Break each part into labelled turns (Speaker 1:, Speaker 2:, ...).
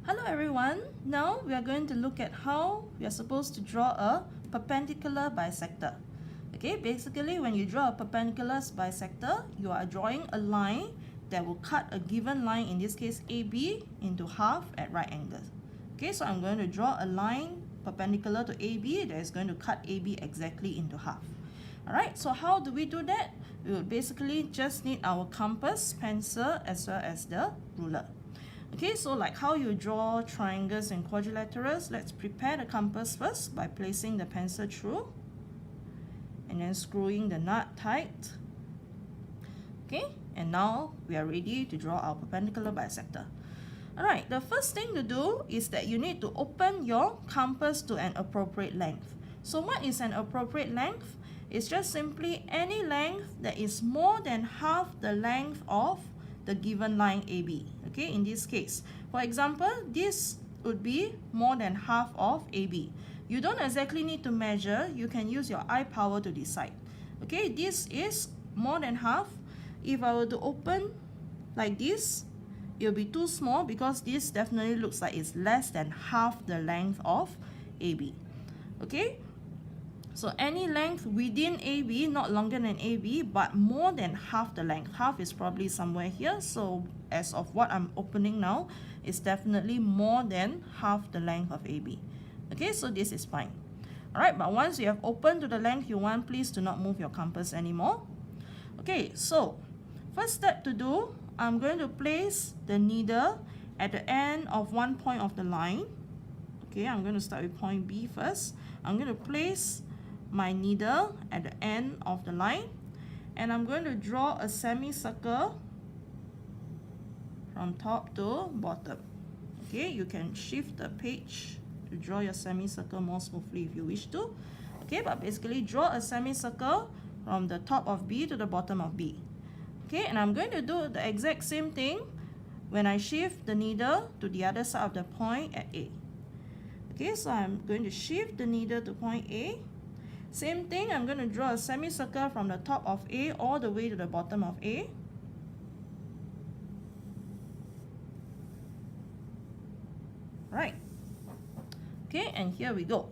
Speaker 1: Hello everyone, now we are going to look at how we are supposed to draw a perpendicular bisector. Okay, basically when you draw a perpendicular bisector, you are drawing a line that will cut a given line, in this case AB, into half at right angles. Okay, so I'm going to draw a line perpendicular to AB that is going to cut AB exactly into half. Alright, so how do we do that? We would basically just need our compass, pencil, as well as the ruler. Okay, so like how you draw triangles and quadrilaterals, let's prepare the compass first by placing the pencil through and then screwing the nut tight. Okay, and now we are ready to draw our perpendicular bisector. Alright, the first thing to do is that you need to open your compass to an appropriate length. So what is an appropriate length? It's just simply any length that is more than half the length of the given line AB. Okay, in this case, for example, this would be more than half of AB. You don't exactly need to measure, you can use your eye power to decide. Okay, this is more than half. If I were to open like this, it will be too small because this definitely looks like it's less than half the length of AB. Okay, so any length within AB, not longer than AB, but more than half the length. Half is probably somewhere here, so as of what I'm opening now, it's definitely more than half the length of AB. Okay, so this is fine. Alright, but once you have opened to the length you want, please do not move your compass anymore. Okay, so first step to do, I'm going to place the needle at the end of one point of the line. Okay, I'm going to start with point B first. I'm going to place my needle at the end of the line and I'm going to draw a semicircle from top to bottom. Okay, you can shift the page to draw your semicircle more smoothly if you wish to. Okay, but basically draw a semicircle from the top of B to the bottom of B. Okay, and I'm going to do the exact same thing when I shift the needle to the other side of the point at A. Okay, so I'm going to shift the needle to point A. Same thing, I'm going to draw a semicircle from the top of A all the way to the bottom of A. Right. Okay, and here we go.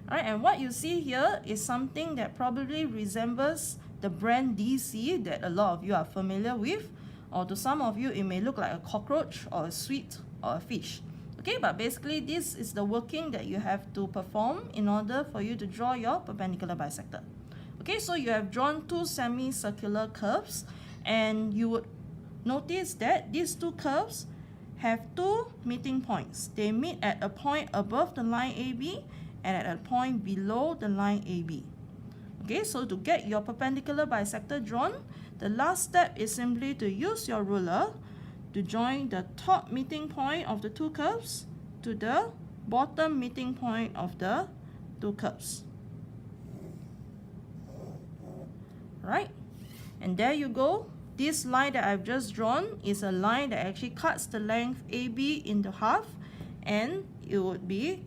Speaker 1: Alright, and what you see here is something that probably resembles the brand DC that a lot of you are familiar with, or to some of you it may look like a cockroach or a sweet or a fish. Okay, but basically this is the working that you have to perform in order for you to draw your perpendicular bisector. Okay, so you have drawn two semicircular curves and you would notice that these two curves have two meeting points. They meet at a point above the line AB and at a point below the line AB. Okay, so to get your perpendicular bisector drawn, the last step is simply to use your ruler to join the top meeting point of the two curves to the bottom meeting point of the two curves. Right? And there you go. This line that I've just drawn is a line that actually cuts the length AB into half, and it would be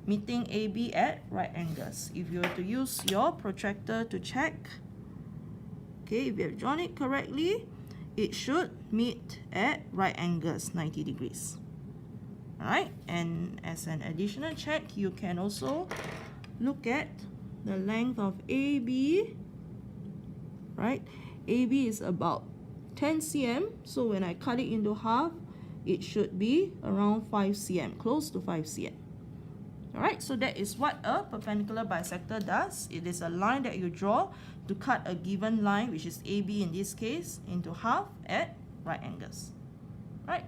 Speaker 1: meeting AB at right angles. If you were to use your protractor to check, okay, if you have drawn it correctly, it should meet at right angles, 90 degrees. Alright, and as an additional check, you can also look at the length of AB. Right, AB is about 10 cm, so when I cut it into half, it should be around 5 cm, close to 5 cm. Alright, so that is what a perpendicular bisector does. It is a line that you draw to cut a given line, which is AB in this case, into half at right angles. Right.